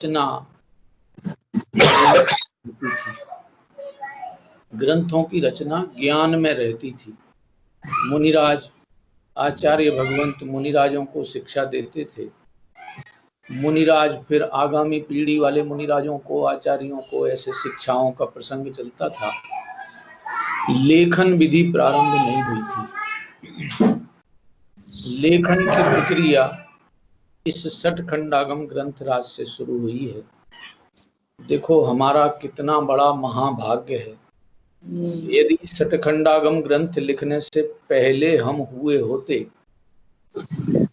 रचना ग्रंथों की रचना ज्ञान में रहती थी। मुनिराज आचार्य भगवंत मुनिराजों को शिक्षा देते थे। मुनिराज फिर आगामी पीढ़ी वाले मुनिराजों को, आचार्यों को ऐसे शिक्षाओं का प्रसंग चलता था। लेखन विधि प्रारंभ नहीं हुई थी। लेखन की प्रक्रिया इस सठखंडागम ग्रंथराज से शुरू हुई है। देखो हमारा कितना बड़ा महाभाग्य है। यदि सठखंडागम ग्रंथ लिखने से पहले हम हुए होते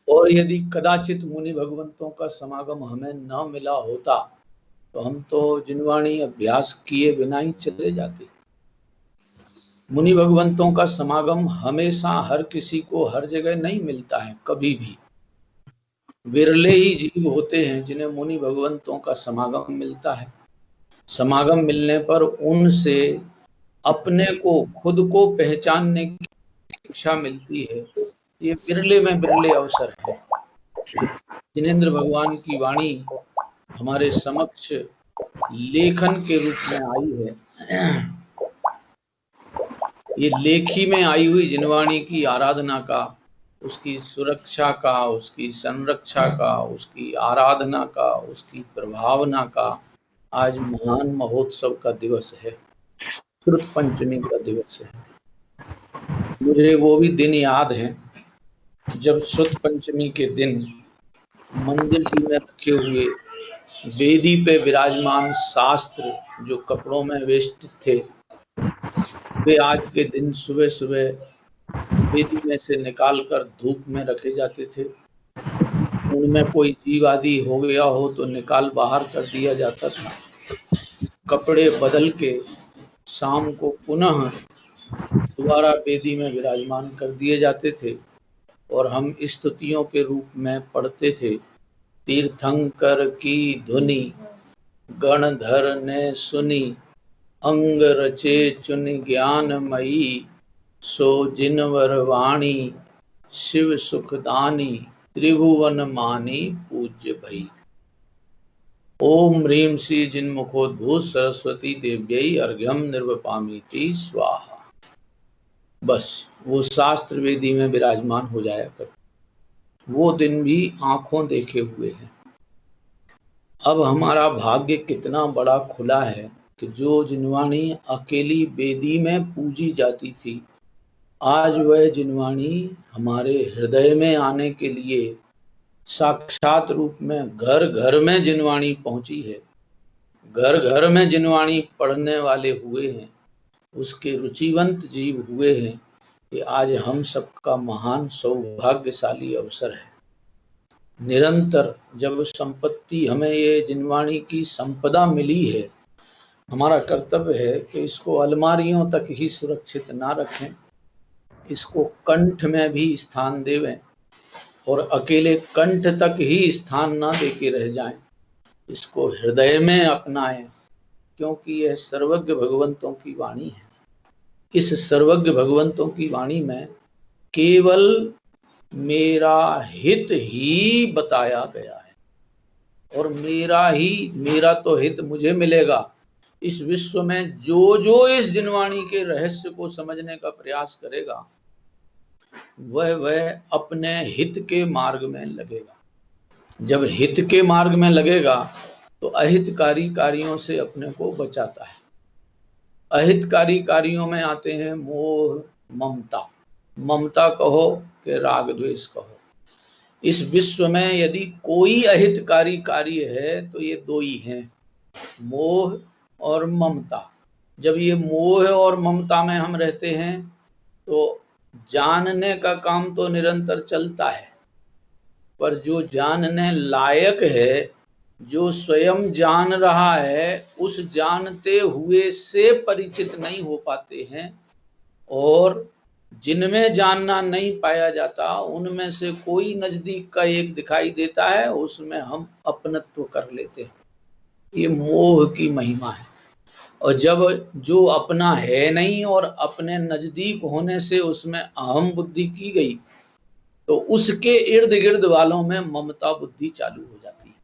और यदि कदाचित मुनि भगवंतों का समागम हमें न मिला होता तो हम तो जिनवाणी अभ्यास किए बिना ही चले जाते। मुनि भगवंतों का समागम हमेशा हर किसी को हर जगह नहीं मिलता है। कभी भी विरले ही जीव होते हैं जिन्हें मुनि भगवंतों का समागम मिलता है। समागम मिलने पर उनसे अपने को, खुद को पहचानने की शिक्षा मिलती है। ये विरले में विरले अवसर है। जिनेंद्र भगवान की वाणी हमारे समक्ष लेखन के रूप में आई है। ये लेखी में आई हुई जिनवाणी की आराधना का, उसकी सुरक्षा का, उसकी संरक्षा का, उसकी आराधना का, उसकी प्रभावना का आज महान महोत्सव का दिवस है। श्रुत पंचमी का दिवस है। मुझे वो भी दिन याद है जब श्रुत पंचमी के दिन मंदिर जी में रखे हुए वेदी पे विराजमान शास्त्र जो कपड़ों में वेष्टित थे, वे आज के दिन सुबह सुबह वेदी में से निकालकर धूप में रखे जाते थे। उनमें कोई जीव आदि हो गया हो तो निकाल बाहर कर दिया जाता था। कपड़े बदल के शाम को पुनः दोबारा वेदी में विराजमान कर दिए जाते थे और हम स्तुतियों के रूप में पढ़ते थे। तीर्थंकर की धुनि गणधर ने सुनी, अंग रचे चुन ज्ञानमयी, सो जिनवर वाणी शिव सुखदानी, त्रिभुवन मानी पूज्य भई। ओम ह्रीं श्री जिन्मुखोद्भूत सरस्वती देव्यै अर्घ्यम निर्वपामीति स्वाहा। बस वो शास्त्र वेदी में विराजमान हो जाया कर। वो दिन भी आंखों देखे हुए हैं। अब हमारा भाग्य कितना बड़ा खुला है कि जो जिनवाणी अकेली वेदी में पूजी जाती थी, आज वह जिनवाणी हमारे हृदय में आने के लिए साक्षात रूप में घर घर में जिनवाणी पहुंची है। घर घर में जिनवाणी पढ़ने वाले हुए हैं, उसके रुचिवंत जीव हुए हैं। कि आज हम सबका महान सौभाग्यशाली अवसर है। निरंतर जब संपत्ति हमें ये जिनवाणी की संपदा मिली है, हमारा कर्तव्य है कि इसको अलमारियों तक ही सुरक्षित ना रखें, इसको कंठ में भी स्थान देवें और अकेले कंठ तक ही स्थान ना देके रह जाएं। इसको हृदय में अपनाएं, क्योंकि यह सर्वज्ञ भगवंतों की वाणी है। इस सर्वज्ञ भगवंतों की वाणी में केवल मेरा हित ही बताया गया है और मेरा तो हित मुझे मिलेगा। इस विश्व में जो जो इस जिनवाणी के रहस्य को समझने का प्रयास करेगा वह अपने हित के मार्ग में लगेगा। जब हित के मार्ग में लगेगा तो अहितकारी कार्यों से अपने को बचाता है। अहितकारी कार्यों में आते हैं मोह, ममता। ममता कहो कि राग द्वेष कहो। इस विश्व में यदि कोई अहितकारी कार्य है तो ये दो ही हैं, मोह और ममता। जब ये मोह और ममता में हम रहते हैं तो जानने का काम तो निरंतर चलता है, पर जो जानने लायक है, जो स्वयं जान रहा है, उस जानते हुए से परिचित नहीं हो पाते हैं। और जिनमें जानना नहीं पाया जाता उनमें से कोई नजदीक का एक दिखाई देता है, उसमें हम अपनत्व कर लेते हैं। ये मोह की महिमा है। और जब जो अपना है नहीं और अपने नजदीक होने से उसमें अहम बुद्धि की गई तो उसके इर्द गिर्द वालों में ममता बुद्धि चालू हो जाती है।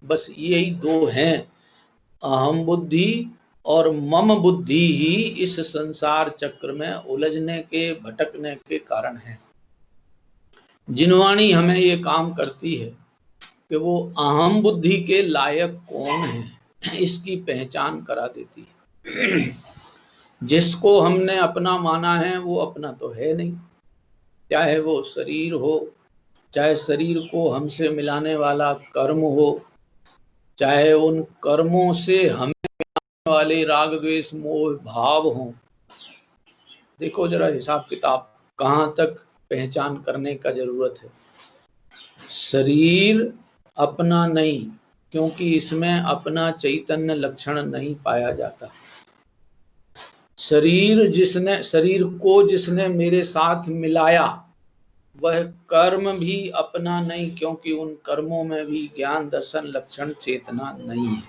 बस यही दो हैं, अहम बुद्धि और मम बुद्धि ही इस संसार चक्र में उलझने के, भटकने के कारण है। जिनवाणी हमें ये काम करती है कि वो अहम बुद्धि के लायक कौन है इसकी पहचान करा देती है। जिसको हमने अपना माना है वो अपना तो है नहीं, चाहे वो शरीर हो, चाहे शरीर को हमसे मिलाने वाला कर्म हो, चाहे उन कर्मों से हमें मिलाने वाले राग द्वेष मोह भाव हो। देखो जरा हिसाब किताब कहाँ तक पहचान करने का जरूरत है। शरीर अपना नहीं, क्योंकि इसमें अपना चैतन्य लक्षण नहीं पाया जाता। शरीर को जिसने मेरे साथ मिलाया वह कर्म भी अपना नहीं, क्योंकि उन कर्मों में भी ज्ञान दर्शन लक्षण चेतना नहीं है।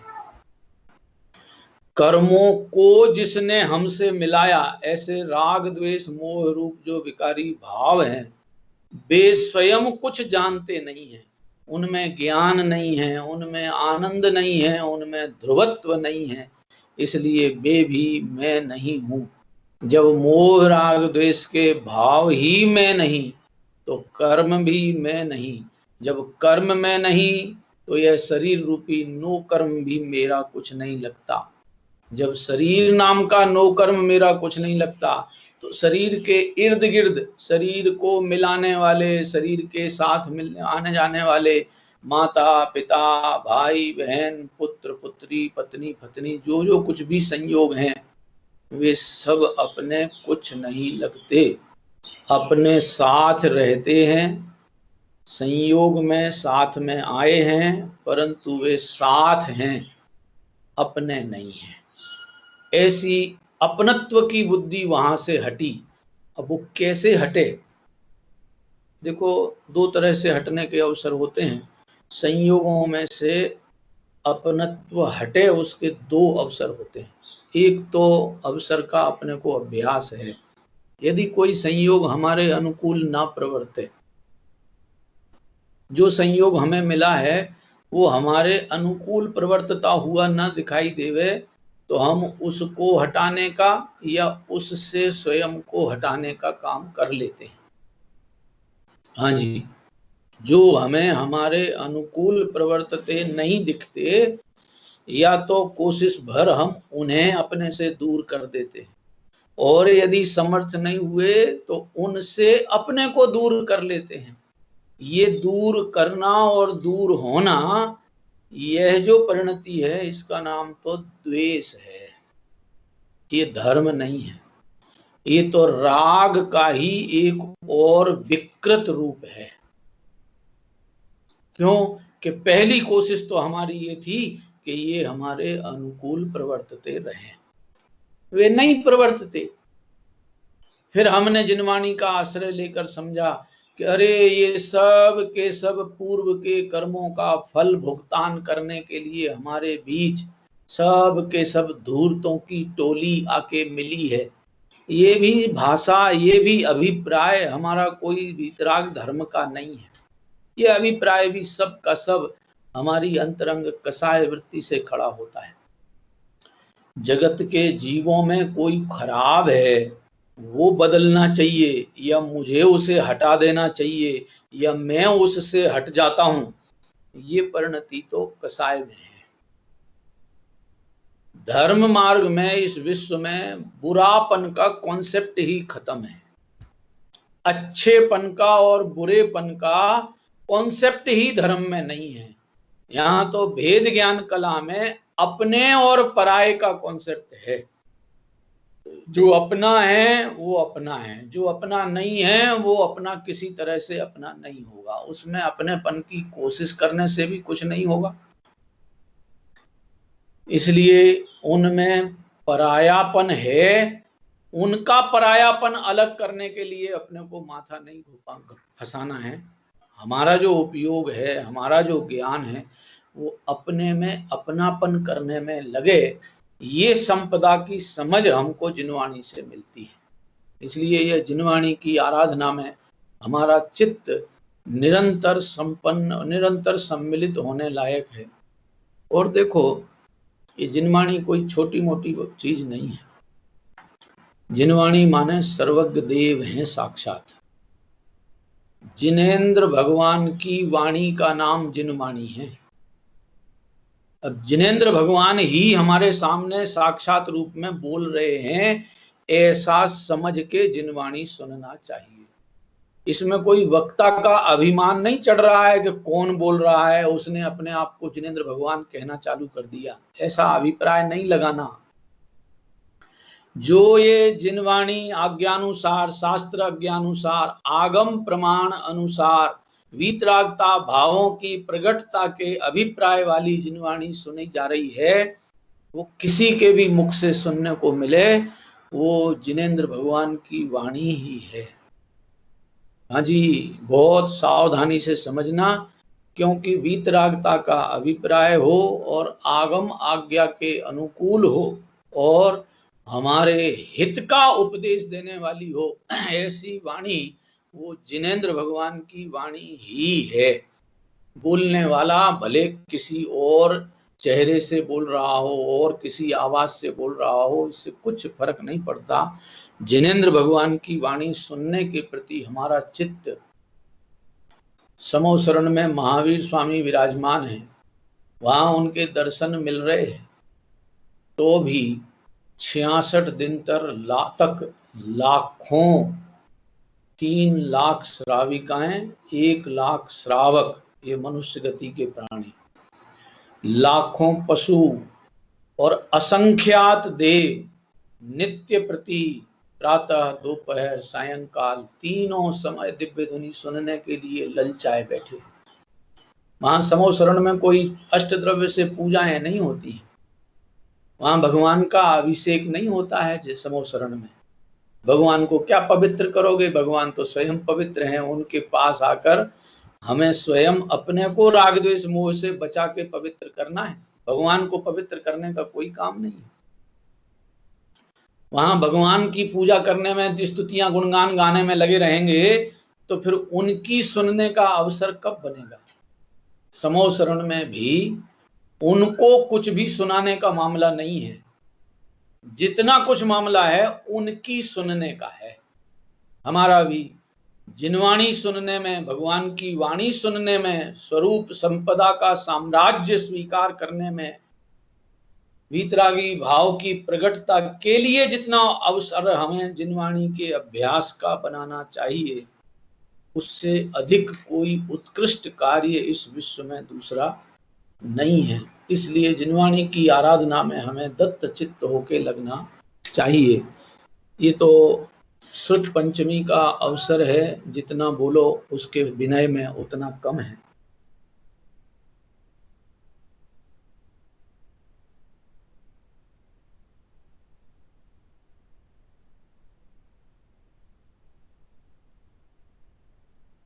कर्मों को जिसने हमसे मिलाया, ऐसे राग द्वेष मोह रूप जो विकारी भाव हैं, वे स्वयं कुछ जानते नहीं हैं, उनमें ज्ञान नहीं है, उनमें आनंद नहीं है, उनमें ध्रुवत्व नहीं है, इसलिए वे भी मैं नहीं हूं। जब मोह राग द्वेष के भाव ही मैं नहीं, तो कर्म भी मैं नहीं। जब कर्म में नहीं, तो यह शरीर रूपी नो कर्म भी मेरा कुछ नहीं लगता। जब शरीर नाम का नो कर्म मेरा कुछ नहीं लगता, तो शरीर के इर्द गिर्द शरीर को मिलाने वाले, शरीर के साथ मिलने आने जाने वाले माता पिता भाई बहन पुत्र पुत्री पत्नी पत्नी जो जो कुछ भी संयोग हैं, वे सब अपने कुछ नहीं लगते, अपने साथ रहते हैं, संयोग में साथ में आए हैं, परंतु वे साथ हैं, अपने नहीं हैं। ऐसी अपनत्व की बुद्धि वहां से हटी। अब वो कैसे हटे? देखो दो तरह से हटने के अवसर होते हैं। संयोगों में से अपनत्व हटे उसके दो अवसर होते हैं। एक तो अवसर का अपने को अभ्यास है। यदि कोई संयोग हमारे अनुकूल ना प्रवर्ते, जो संयोग हमें मिला है वो हमारे अनुकूल प्रवर्तता हुआ ना दिखाई देवे, तो हम उसको हटाने का या उससे स्वयं को हटाने का काम कर लेते हैं। हाँ जी, जो हमें हमारे अनुकूल प्रवर्तते नहीं दिखते, या तो कोशिश भर हम उन्हें अपने से दूर कर देते हैं, और यदि समर्थ नहीं हुए तो उनसे अपने को दूर कर लेते हैं। ये दूर करना और दूर होना, यह जो परिणति है, इसका नाम तो द्वेष है, ये धर्म नहीं है। ये तो राग का ही एक और विकृत रूप है। क्यों कि पहली कोशिश तो हमारी ये थी कि ये हमारे अनुकूल प्रवर्तते रहे, वे नहीं प्रवर्तते। फिर हमने जिनवाणी का आश्रय लेकर समझा कि अरे ये सब के सब पूर्व के कर्मों का फल भुगतान करने के लिए हमारे बीच सब के सब धूर्तों की टोली आके मिली है। ये भी भाषा, ये भी अभिप्राय हमारा कोई वितराग धर्म का नहीं है। ये अभिप्राय भी सब का सब हमारी अंतरंग कसाय वृत्ति से खड़ा होता है। जगत के जीवों में कोई खराब है, वो बदलना चाहिए, या मुझे उसे हटा देना चाहिए, या मैं उससे हट जाता हूं, ये परिणति तो कसाय में है। धर्म मार्ग में इस विश्व में बुरापन का कॉन्सेप्ट ही खत्म है। अच्छेपन का और बुरेपन का कॉन्सेप्ट ही धर्म में नहीं है। यहाँ तो भेद ज्ञान कला में अपने और पराये का कॉन्सेप्ट है। जो अपना है वो अपना है, जो अपना नहीं है वो अपना किसी तरह से अपना नहीं होगा। उसमें अपनेपन की कोशिश करने से भी कुछ नहीं होगा। इसलिए उनमें परायापन है, उनका परायापन अलग करने के लिए अपने को माथा नहीं फंसाना है। हमारा जो उपयोग है, हमारा जो ज्ञान है, वो अपने में अपनापन करने में लगे। ये संपदा की समझ हमको जिनवाणी से मिलती है। इसलिए यह जिनवाणी की आराधना में हमारा चित्त निरंतर संपन्न, निरंतर सम्मिलित होने लायक है। और देखो, ये जिनवाणी कोई छोटी मोटी चीज नहीं है। जिनवाणी माने सर्वज्ञ देव हैं साक्षात। जिनेंद्र भगवान की वाणी का नाम जिनवाणी है। अब जिनेंद्र भगवान ही हमारे सामने साक्षात रूप में बोल रहे हैं, ऐसा समझ के जिनवाणी सुनना चाहिए। इसमें कोई वक्ता का अभिमान नहीं चढ़ रहा है कि कौन बोल रहा है, उसने अपने आप को जिनेंद्र भगवान कहना चालू कर दिया, ऐसा अभिप्राय नहीं लगाना। जो ये जिनवाणी आज्ञानुसार, शास्त्र आज्ञानुसार, आगम प्रमाण अनुसार वीतरागता भावों की प्रगटता के अभिप्राय वाली जिनवाणी सुनी जा रही है, वो किसी के भी मुख से सुनने को मिले, वो जिनेंद्र भगवान की वाणी ही है। हाँ जी, बहुत सावधानी से समझना, क्योंकि वीतरागता का अभिप्राय हो और आगम आज्ञा के अनुकूल हो और हमारे हित का उपदेश देने वाली हो, ऐसी वाणी वो जिनेंद्र भगवान की वाणी ही है। बोलने वाला भले किसी और चेहरे से बोल रहा हो और किसी आवाज से बोल रहा हो, इससे कुछ फर्क नहीं पड़ता। जिनेंद्र भगवान की वाणी सुनने के प्रति हमारा चित्त, समो शरण में महावीर स्वामी विराजमान है, वहां उनके दर्शन मिल रहे हैं, तो भी 66 दिन तक लाखों, 3 लाख श्राविकाएं, 1 लाख श्रावक, ये मनुष्य गति के प्राणी, लाखों पशु और असंख्यात देव नित्य प्रति प्रातः दोपहर सायंकाल तीनों समय दिव्य ध्वनि सुनने के लिए ललचाए बैठे। वहां समो शरण में कोई अष्टद्रव्य से पूजाएं नहीं होती है, वहां भगवान का अभिषेक नहीं होता है। जैसे समो शरण में भगवान को क्या पवित्र करोगे, भगवान तो स्वयं पवित्र हैं। उनके पास आकर हमें स्वयं अपने को राग द्वेष मोह से बचा के पवित्र करना है, भगवान को पवित्र करने का कोई काम नहीं है। वहां भगवान की पूजा करने में, स्तुतियां गुणगान गाने में लगे रहेंगे, तो फिर उनकी सुनने का अवसर कब बनेगा। समो शरण में भी उनको कुछ भी सुनाने का मामला नहीं है, जितना कुछ मामला है उनकी सुनने का है। हमारा भी जिनवाणी सुनने में, भगवान की वाणी सुनने में, स्वरूप संपदा का साम्राज्य स्वीकार करने में, वीतरागी भाव की प्रगटता के लिए जितना अवसर हमें जिनवाणी के अभ्यास का बनाना चाहिए, उससे अधिक कोई उत्कृष्ट कार्य इस विश्व में दूसरा नहीं है। इसलिए जिनवाणी की आराधना में हमें दत्त चित्त होके लगना चाहिए। ये तो श्रुत पंचमी का अवसर है, जितना बोलो उसके विनय में उतना कम है।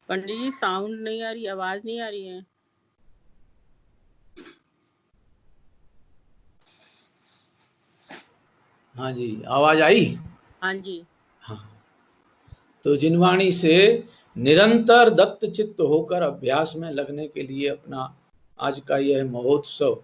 पंडित जी साउंड नहीं आ रही, आवाज नहीं आ रही है। हाँ जी, आवाज आई? हाँ जी। हाँ, तो जिनवाणी से निरंतर दत्त चित्त होकर अभ्यास में लगने के लिए अपना आज का यह महोत्सव